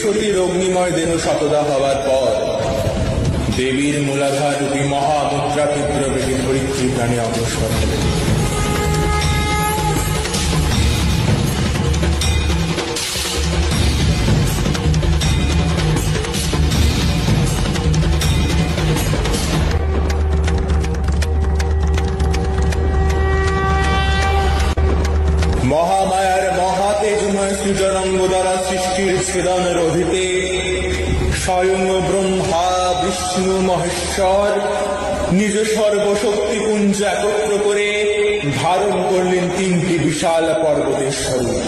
সতীর অগ্নিময় দেহ শতদা হওয়ার পর দেবীর মূলাধার রূপী মহামুদ্রা ক্ষুদ্র বেগে ধরিত্রী প্রাণে অগ্রসর হলেন। মহামায়ার মহাতেজময় সূর্যাঙ্গ দ্বারা সৃষ্টির ছেদন রোধিতে স্বয়ং ব্রহ্মা বিষ্ণু মহেশ্বর নিজ সর্বশক্তিপুঞ্জ একত্র করে ধারণ করলেন তিনটি বিশাল পর্বতের স্বরূপ।